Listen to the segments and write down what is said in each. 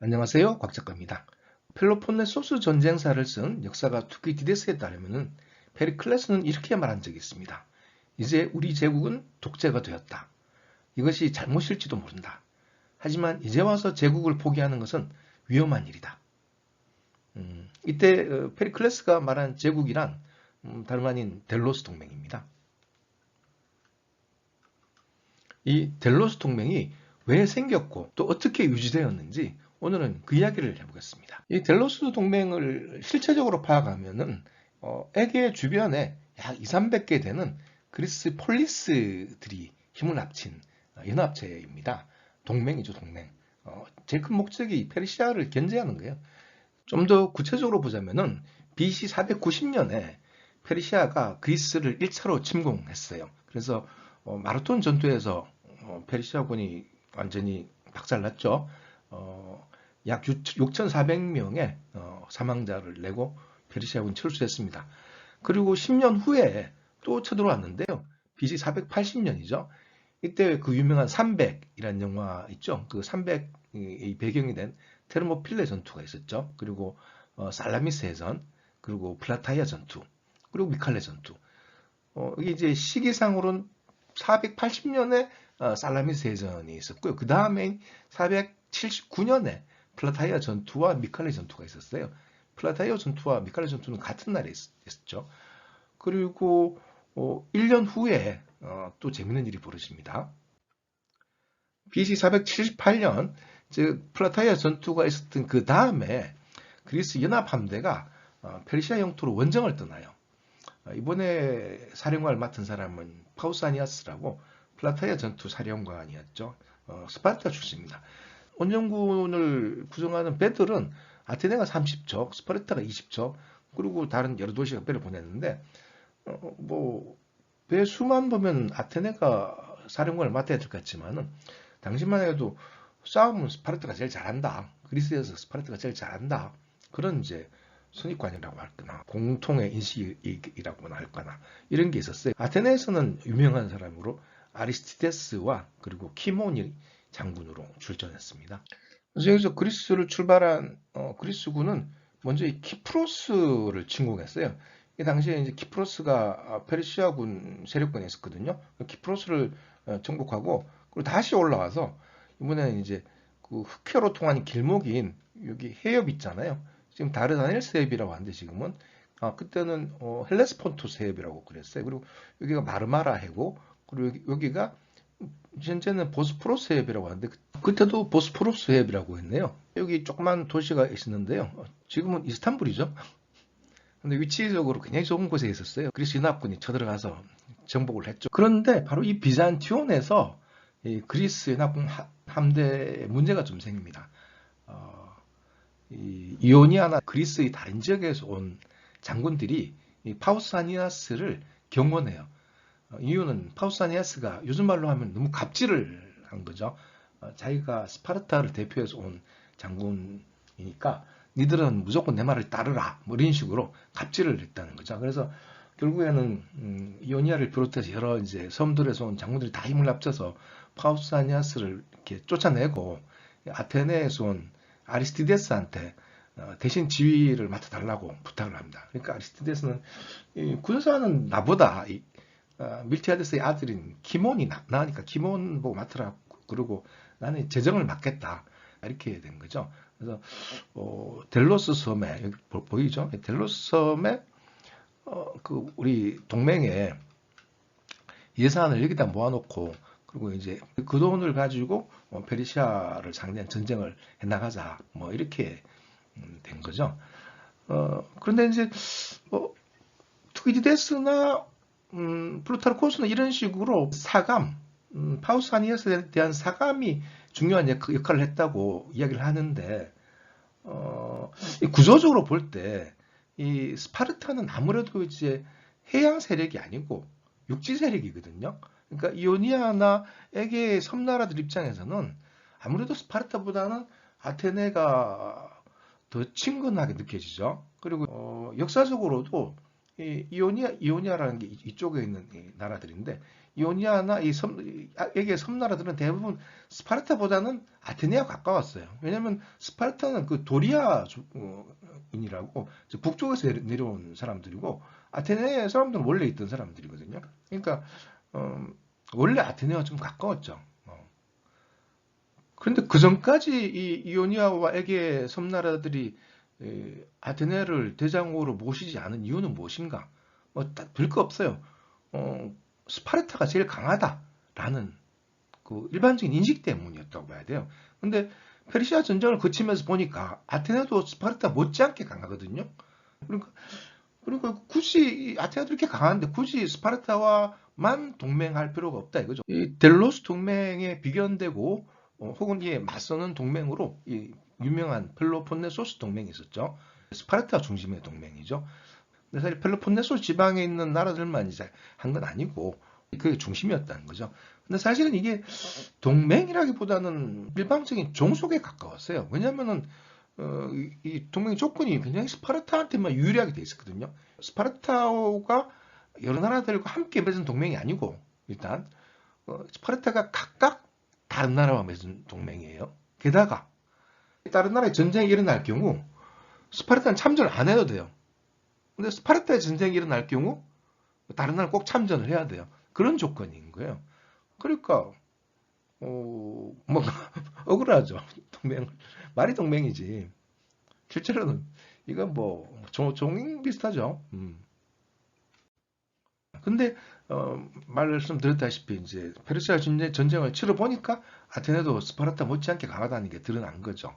안녕하세요. 곽 작가입니다. 펠로폰네소스 전쟁사를 쓴 역사가 투키디데스에 따르면 페리클레스는 이렇게 말한 적이 있습니다. 이제 우리 제국은 독재가 되었다. 이것이 잘못일지도 모른다. 하지만 이제 와서 제국을 포기하는 것은 위험한 일이다. 이때 페리클레스가 말한 제국이란 다름 아닌 델로스 동맹입니다. 이 델로스 동맹이 왜 생겼고 또 어떻게 유지되었는지 오늘은 그 이야기를 해보겠습니다. 이 델로스 동맹을 실체적으로 파악하면은 에게 주변에 약 2, 300개 되는 그리스 폴리스들이 힘을 합친 연합체입니다. 동맹이죠, 동맹. 제일 큰 목적이 페르시아를 견제하는 거예요. 좀 더 구체적으로 보자면은 BC 490년에 페르시아가 그리스를 1차로 침공했어요. 그래서 마라톤 전투에서 페르시아군이 완전히 박살났죠. 약 6,400명의 사망자를 내고 페르시아군이 철수했습니다. 그리고 10년 후에 또 쳐들어왔는데요. BC 480년이죠. 이때 그 유명한 300이라는 영화 있죠. 그 300이 배경이 된 테르모필레 전투가 있었죠. 그리고 살라미스 해전, 그리고 플라타이아 전투, 그리고 미칼레 전투. 이게 이제 시기상으로는 480년에 살라미스 해전이 있었고요. 그 다음에 479년에 플라타이아 전투와 미칼레 전투가 있었어요. 플라타이아 전투와 미칼레 전투는 같은 날에 있었죠. 그리고 1년 후에 또 재밌는 일이 벌어집니다. BC 478년 즉 플라타이아 전투가 있었던 그 다음에 그리스 연합 함대가 페르시아 영토로 원정을 떠나요. 이번에 사령관을 맡은 사람은 파우사니아스라고 플라타이아 전투 사령관이었죠. 스파르타 출신입니다. 원정군을 구성하는 배들은 아테네가 30척, 스파르타가 20척, 그리고 다른 여러 도시가 배를 보냈는데 배 수만 보면 아테네가 사령관을 맡아야 될 것 같지만은 당시만 해도 싸움은 스파르타가 제일 잘한다. 그리스에서 스파르타가 제일 잘한다. 그런 이제 선입관이라고 할거나 공통의 인식이라고나 할거나 이런 게 있었어요. 아테네에서는 유명한 사람으로 아리스티데스와 그리고 키모니 장군으로 출전했습니다. 그래서 여기서 그리스를 출발한 그리스군은 먼저 이 키프로스를 침공했어요. 이 당시에 이제 키프로스가 페르시아군 세력권에 있었거든요. 키프로스를 정복하고 그리고 다시 올라와서 이번에는 이제 그 흑해로 통하는 길목인 여기 해협 있잖아요. 지금 다르다닐스 해협이라고 하는데 지금은 그때는 헬레스폰토스 해협이라고 그랬어요. 그리고 여기가 마르마라 해고 그리고 여기가 현재는 보스포러스 해협이라고 하는데 그때도 보스포러스 해협이라고 했네요. 여기 조그만 도시가 있었는데요. 지금은 이스탄불이죠. 근데 위치적으로 굉장히 좋은 곳에 있었어요. 그리스 연합군이 쳐들어가서 정복을 했죠. 그런데 바로 이 비잔티온에서 이 그리스 연합군 함대에 문제가 좀 생깁니다. 이 이오니아나 그리스의 다른 지역에서 온 장군들이 이 파우사니아스를 경원해요. 이유는 파우사니아스가 요즘 말로 하면 너무 갑질을 한 거죠. 자기가 스파르타를 대표해서 온 장군이니까 니들은 무조건 내 말을 따르라. 뭐 이런 식으로 갑질을 했다는 거죠. 그래서 결국에는 이오니아를 비롯해서 여러 이제 섬들에서 온 장군들이 다 힘을 합쳐서 파우사니아스를 이렇게 쫓아내고 아테네에서 온 아리스티데스한테 대신 지휘를 맡아달라고 부탁을 합니다. 그러니까 아리스티데스는 군사는 나보다 밀티아데스의 아들인 키몬이 나으니까 키몬 보고 맡으라 그러고 나는 재정을 맡겠다 이렇게 된 거죠. 그래서 델로스 섬에 여기 보이죠? 델로스 섬에 그 우리 동맹에 예산을 여기다 모아놓고 그리고 이제 그 돈을 가지고 페르시아를 상대한 전쟁을 해나가자 뭐 이렇게 된 거죠. 그런데 이제 투기디데스나 플루타르코스는 이런 식으로 사감, 파우사니아스에 대한 사감이 중요한 역할을 했다고 이야기를 하는데 구조적으로 볼 때 이 스파르타는 아무래도 이제 해양 세력이 아니고 육지 세력이거든요. 그러니까 이오니아나 에게의 섬나라들 입장에서는 아무래도 스파르타보다는 아테네가 더 친근하게 느껴지죠. 그리고 역사적으로도 이 이오니아라는 게 이쪽에 있는 이 나라들인데 이오니아나 에게 섬나라들은 대부분 스파르타보다는 아테네와 가까웠어요. 왜냐하면 스파르타는 그 도리아인이라고 북쪽에서 내려온 사람들이고 아테네 사람들은 원래 있던 사람들이거든요. 그러니까 원래 아테네와 좀 가까웠죠. 그런데 그 전까지 이 이오니아와 에게 섬나라들이 아테네를 대장으로 모시지 않은 이유는 무엇인가? 별거 없어요. 스파르타가 제일 강하다라는 그 일반적인 인식 때문이었다고 봐야 돼요. 근데 페르시아 전쟁을 거치면서 보니까 아테네도 스파르타 못지않게 강하거든요. 그러니까 굳이 아테네도 이렇게 강한데 굳이 스파르타와만 동맹할 필요가 없다 이거죠. 이 델로스 동맹에 비견되고 혹은 이에 맞서는 동맹으로 이 유명한 펠로폰네소스 동맹이 있었죠. 스파르타 중심의 동맹이죠. 근데 사실 펠로폰네소스 지방에 있는 나라들만 이제 한 건 아니고 그게 중심이었다는 거죠. 근데 사실은 이게 동맹이라기보다는 일방적인 종속에 가까웠어요. 왜냐면은 이 동맹 조건이 굉장히 스파르타한테만 유리하게 돼 있었거든요. 스파르타가 여러 나라들과 함께 맺은 동맹이 아니고 일단 스파르타가 각각 다른 나라와 맺은 동맹이에요. 게다가 다른 나라에 전쟁이 일어날 경우 스파르타는 참전을 안 해도 돼요. 근데 스파르타의 전쟁이 일어날 경우 다른 나라는 꼭 참전을 해야 돼요. 그런 조건인 거예요. 그러니까 뭔가 억울하죠. 말이 동맹이지. 실제로는 이건 뭐 종인 비슷하죠. 근데 말씀드렸다시피 이제 페르시아 전쟁을 치러 보니까 아테네도 스파르타 못지않게 강하다는 게 드러난 거죠.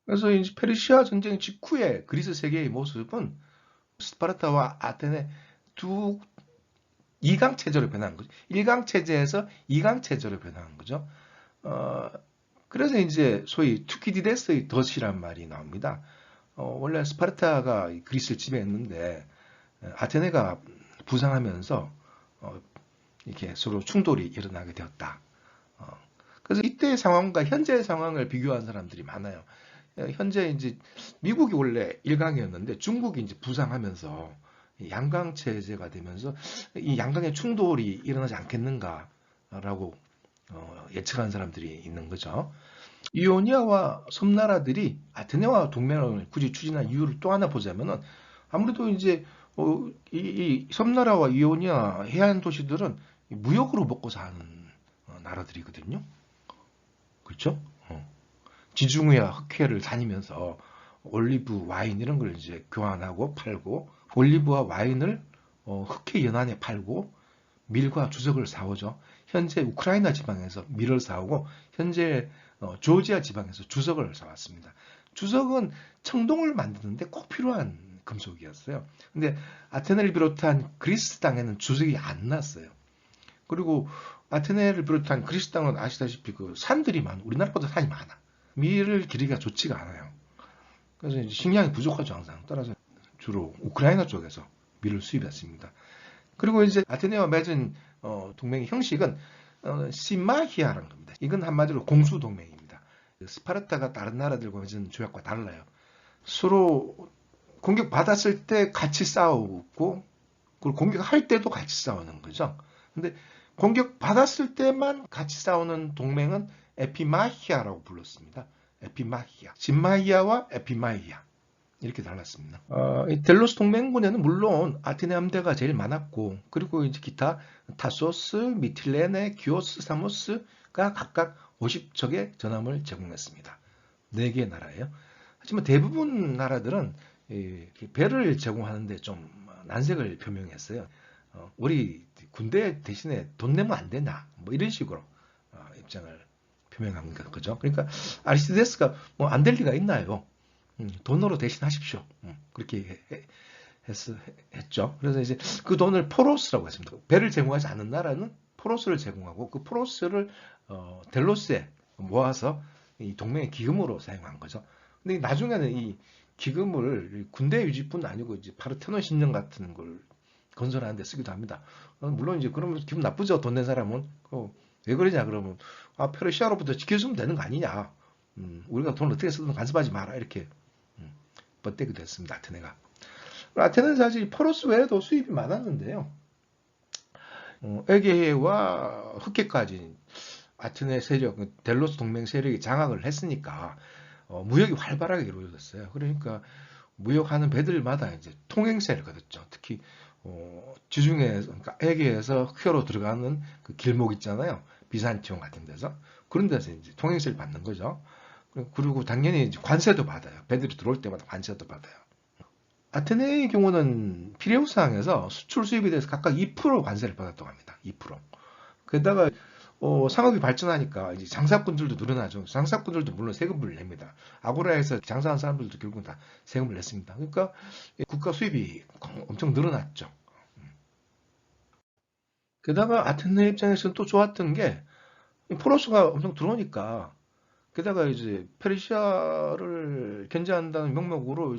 그래서 이제 페르시아 전쟁 직후에 그리스 세계의 모습은 스파르타와 아테네 두 2강 체제로 변한 거죠. 1강 체제에서 2강 체제로 변한 거죠. 어, 그래서 이제 소위 투키디데스의 덫이란 말이 나옵니다. 원래 스파르타가 그리스를 지배했는데 아테네가 부상하면서 이렇게 서로 충돌이 일어나게 되었다. 그래서 이때의 상황과 현재의 상황을 비교한 사람들이 많아요. 현재 이제 미국이 원래 1강이었는데 중국이 이제 부상하면서 양강 체제가 되면서 이 양강의 충돌이 일어나지 않겠는가라고 예측하는 사람들이 있는 거죠. 이오니아와 섬나라들이 아테네와 동맹을 굳이 추진한 이유를 또 하나 보자면은 아무래도 이제 이 섬나라와 이오니아 해안 도시들은 무역으로 먹고 사는 나라들이거든요. 그렇죠? 지중해와 흑해를 다니면서 올리브, 와인 이런 걸 이제 교환하고 팔고 올리브와 와인을 흑해 연안에 팔고 밀과 주석을 사오죠. 현재 우크라이나 지방에서 밀을 사오고 현재 조지아 지방에서 주석을 사왔습니다. 주석은 청동을 만드는데 꼭 필요한 금속이었어요. 근데 아테네를 비롯한 그리스 땅에는 주석이 안 났어요. 그리고 아테네를 비롯한 그리스 땅은 아시다시피 그 산들이 많아. 우리나라보다 산이 많아. 밀을 기르기가 좋지가 않아요. 그래서 이제 식량이 부족하죠, 항상. 따라서 주로 우크라이나 쪽에서 밀을 수입했습니다. 그리고 이제 아테네와 맺은 동맹의 형식은 시마히아라는 겁니다. 이건 한마디로 공수동맹입니다. 스파르타가 다른 나라들과 맺은 조약과 달라요. 서로 공격받았을 때 같이 싸우고 그리고 공격할 때도 같이 싸우는 거죠. 근데 공격받았을 때만 같이 싸우는 동맹은 에피마히아라고 불렀습니다. 에피마히아. 진마히아와 에피마히아. 이렇게 달랐습니다. 이 델로스 동맹군에는 물론 아테네 함대가 제일 많았고, 그리고 이제 기타 타소스, 미틸레네, 기오스, 사모스가 각각 50척의 전함을 제공했습니다. 4개의 나라예요. 하지만 대부분 나라들은 배를 제공하는데 좀 난색을 표명했어요. 우리 군대 대신에 돈 내면 안 되나? 뭐 이런 식으로 입장을 표명한 거죠. 그러니까 아리스티데스가 뭐 안 될 리가 있나요? 돈으로 대신하십시오. 그렇게 했죠. 그래서 이제 그 돈을 포로스라고 했습니다. 배를 제공하지 않는 나라는 포로스를 제공하고 그 포로스를 델로스에 모아서 이 동맹의 기금으로 사용한 거죠. 근데 나중에는 이 기금을 군대 유지뿐 아니고 이제 파르테논 신전 같은 걸 건설하는 데 쓰기도 합니다. 물론 이제 그러면 기분 나쁘죠. 돈 낸 사람은. 왜 그러냐 그러면 페르시아로부터 지켜주면 되는 거 아니냐. 우리가 돈을 어떻게 쓰든 간섭하지 마라 이렇게 뻗대기도 했습니다. 아테네가. 아테네는 사실 포로스 외에도 수입이 많았는데요. 에게해와 흑해까지 아테네 세력, 델로스 동맹 세력이 장악을 했으니까 무역이 활발하게 이루어졌어요. 그러니까 무역하는 배들마다 이제 통행세를 거뒀죠. 특히 지중해, 그러니까 에게에서 흑해로 들어가는 그 길목 있잖아요. 비산티움 같은 데서 그런 데서 이제 통행세를 받는 거죠. 그리고 당연히 이제 관세도 받아요. 배들이 들어올 때마다 관세도 받아요. 아테네의 경우는 피레우스항에서 수출 수입에 대해서 각각 2% 관세를 받았다고 합니다. 2%. 게다가 상업이 발전하니까 이제 장사꾼들도 늘어나죠. 장사꾼들도 물론 세금을 냅니다. 아고라에서 장사한 사람들도 결국은 다 세금을 냈습니다. 그러니까 국가 수입이 엄청 늘어났죠. 게다가 아테네 입장에서는 또 좋았던 게 포로스가 엄청 들어오니까 게다가 이제 페르시아를 견제한다는 명목으로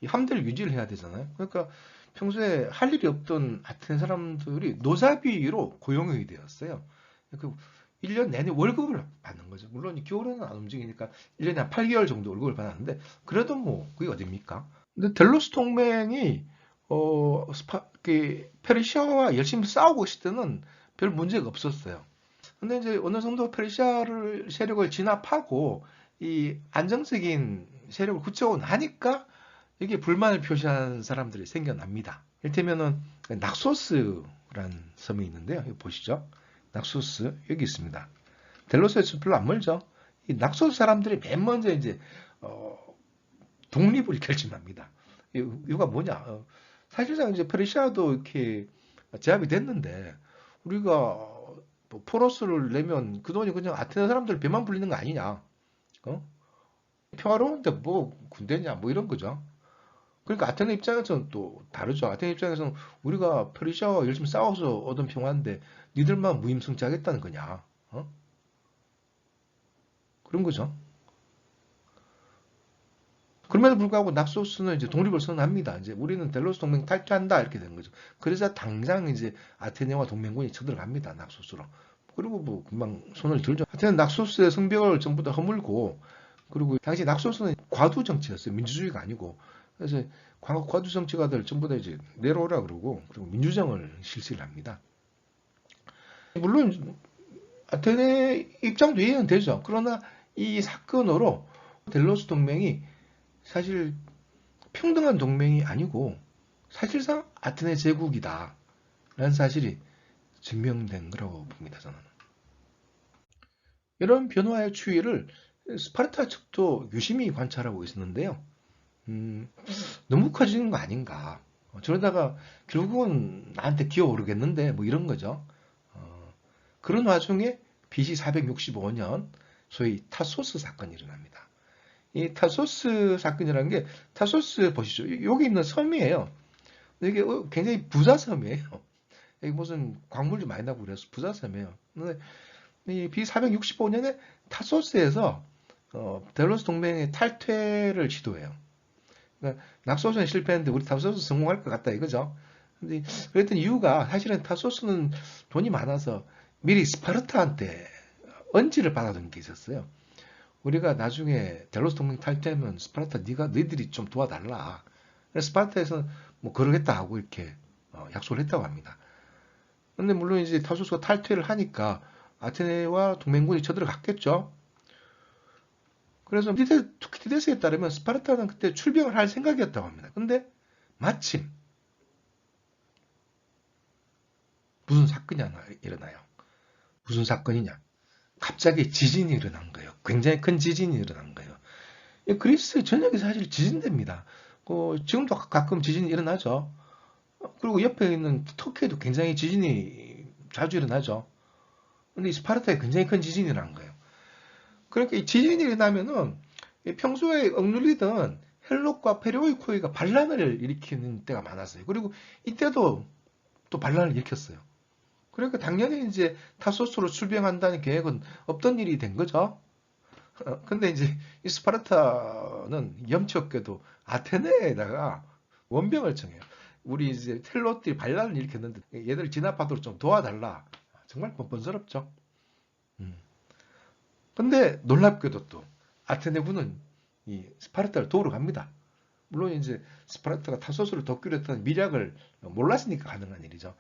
이 함대를 유지를 해야 되잖아요. 그러니까 평소에 할 일이 없던 아테네 사람들이 노사비로 고용이 되었어요. 그 1년 내내 월급을 받는 거죠. 물론 겨울에는 안 움직이니까 1년에 한 8개월 정도 월급을 받았는데 그래도 뭐 그게 어딥니까? 근데 델로스 동맹이 페르시아와 열심히 싸우고 있을 때는 별 문제가 없었어요. 근데 이제 어느 정도 페르시아를 세력을 진압하고 이 안정적인 세력을 굳혀고 나니까 이게 불만을 표시하는 사람들이 생겨납니다. 이를테면은 낙소스라는 섬이 있는데요. 여기 보시죠. 낙소스 여기 있습니다. 델로스에서 별로 안 멀죠. 이 낙소스 사람들이 맨 먼저 이제 어, 독립을 결심합니다. 이유가 뭐냐? 사실상 이제 페르시아도 이렇게 제압이 됐는데 우리가 뭐 포로스를 내면 그 돈이 그냥 아테네 사람들 배만 불리는 거 아니냐? 어? 평화로운데 뭐 군대냐? 뭐 이런 거죠. 그러니까 아테네 입장에서는 또 다르죠. 아테네 입장에서는 우리가 페르시아와 열심히 싸워서 얻은 평화인데 니들만 무임승차하겠다는 거냐? 그런 거죠. 그럼에도 불구하고 낙소스는 이제 독립을 선언합니다. 이제 우리는 델로스 동맹 탈퇴한다 이렇게 된 거죠. 그래서 당장 이제 아테네와 동맹군이 쳐들어갑니다. 낙소스로. 그리고 뭐 금방 손을 들죠. 하여튼 낙소스의 성벽을 전부 다 허물고 그리고 당시 낙소스는 과두 정치였어요. 민주주의가 아니고. 그래서 과두 정치가들 전부 다 이제 내려오라 그러고 그리고 민주정을 실시를 합니다. 물론 아테네 입장도 이해는 되죠. 그러나 이 사건으로 델로스 동맹이 사실 평등한 동맹이 아니고 사실상 아테네 제국이다 라는 사실이 증명된 거라고 봅니다. 저는. 이런 변화의 추이를 스파르타 측도 유심히 관찰하고 있었는데요. 너무 커지는 거 아닌가. 저러다가 결국은 나한테 기어오르겠는데 뭐 이런 거죠. 그런 와중에 BC 465년 소위 타소스 사건이 일어납니다. 이 타소스 사건이라는 게 타소스 보시죠. 여기 있는 섬이에요. 이게 굉장히 부자 섬이에요. 여기 무슨 광물도 많이 나고 그래서 부자 섬이에요. 근데 이 B465년에 타소스에서 델로스 동맹의 탈퇴를 시도해요. 그러니까 낙소수는 실패했는데 우리 타소스 성공할 것 같다 이거죠. 근데 그랬던 이유가 사실은 타소스는 돈이 많아서 미리 스파르타한테 언지를 받아둔 게 있었어요. 우리가 나중에 델로스 동맹 탈퇴하면 스파르타 너희들이 좀 도와달라. 그래서 스파르타에서는 뭐 그러겠다 하고 이렇게 약속을 했다고 합니다. 근데 물론 이제 타소스가 탈퇴를 하니까 아테네와 동맹군이 쳐들어갔겠죠. 그래서 투키디데스에 따르면 스파르타는 그때 출병을 할 생각이었다고 합니다. 근데 마침 무슨 사건이 일어나요. 무슨 사건이냐? 갑자기 지진이 일어난 거예요. 굉장히 큰 지진이 일어난 거예요. 그리스 전역이 사실 지진대입니다. 지금도 가끔 지진이 일어나죠. 그리고 옆에 있는 터키에도 굉장히 지진이 자주 일어나죠. 근데 이 스파르타에 굉장히 큰 지진이 일어난 거예요. 그러니까 이 지진이 일어나면은 평소에 억눌리던 헬롯과 페리오이코이가 반란을 일으키는 때가 많았어요. 그리고 이때도 또 반란을 일으켰어요. 그러니까 당연히 이제 타소스로 출병한다는 계획은 없던 일이 된 거죠. 근데 이제 이 스파르타는 염치 없게도 아테네에다가 원병을 청해요. 우리 이제 헬롯들이 반란을 일으켰는데 얘들 진압하도록 좀 도와달라. 정말 뻔뻔스럽죠. 음. 근데 놀랍게도 또 아테네군은 이 스파르타를 도우러 갑니다. 물론 이제 스파르타가 타소스를 덮기로 미략을 몰랐으니까 가능한 일이죠.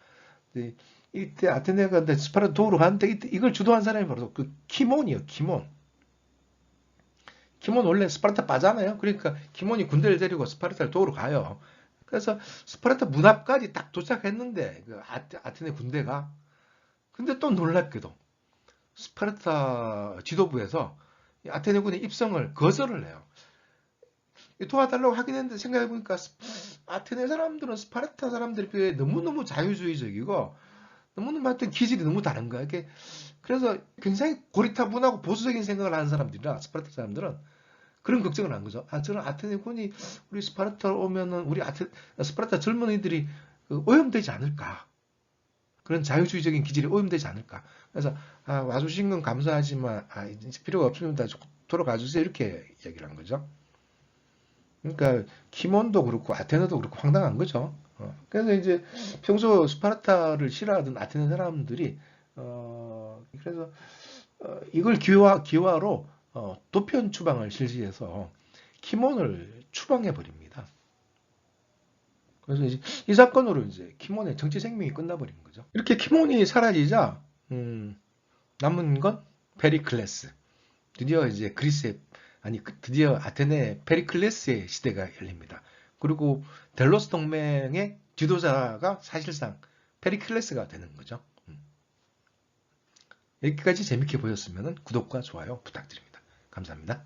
근데 이때 아테네가 스파르타 도우러 가는데 이걸 주도한 사람이 바로 그 키몬이요, 키몬. 키몬 원래 스파르타 빠잖아요. 그러니까 키몬이 군대를 데리고 스파르타를 도우러 가요. 그래서 스파르타 문 앞까지 딱 도착했는데 그 아테네 군대가, 근데 또 놀랍게도 스파르타 지도부에서 아테네군의 입성을 거절을 해요. 도와달라고 하긴 했는데 생각해보니까 아테네 사람들은 스파르타 사람들에 비해 너무너무 자유주의적이고 너무너무 하여튼 기질이 너무 다른 거야. 그래서 굉장히 고리타분하고 보수적인 생각을 하는 사람들이라 스파르타 사람들은 그런 걱정을 한 거죠. 저는 아테네군이 우리 스파르타 오면은 우리 스파르타 젊은이들이 오염되지 않을까. 그런 자유주의적인 기질이 오염되지 않을까. 그래서 와주신 건 감사하지만 이제 필요가 없습니다. 돌아가 주세요. 이렇게 얘기를 한 거죠. 그러니까 키몬도 그렇고 아테네도 그렇고 황당한 거죠. 그래서 이제 평소 스파르타를 싫어하던 아테네 사람들이 그래서 이걸 기화로 도편 추방을 실시해서 키몬을 추방해 버립니다. 그래서 이제 이 사건으로 이제 키몬의 정치 생명이 끝나버린 거죠. 이렇게 키몬이 사라지자 남은 건 페리클레스. 드디어 이제 드디어 아테네 페리클레스의 시대가 열립니다. 그리고 델로스 동맹의 지도자가 사실상 페리클레스가 되는 거죠. 여기까지 재밌게 보셨으면 구독과 좋아요 부탁드립니다. 감사합니다.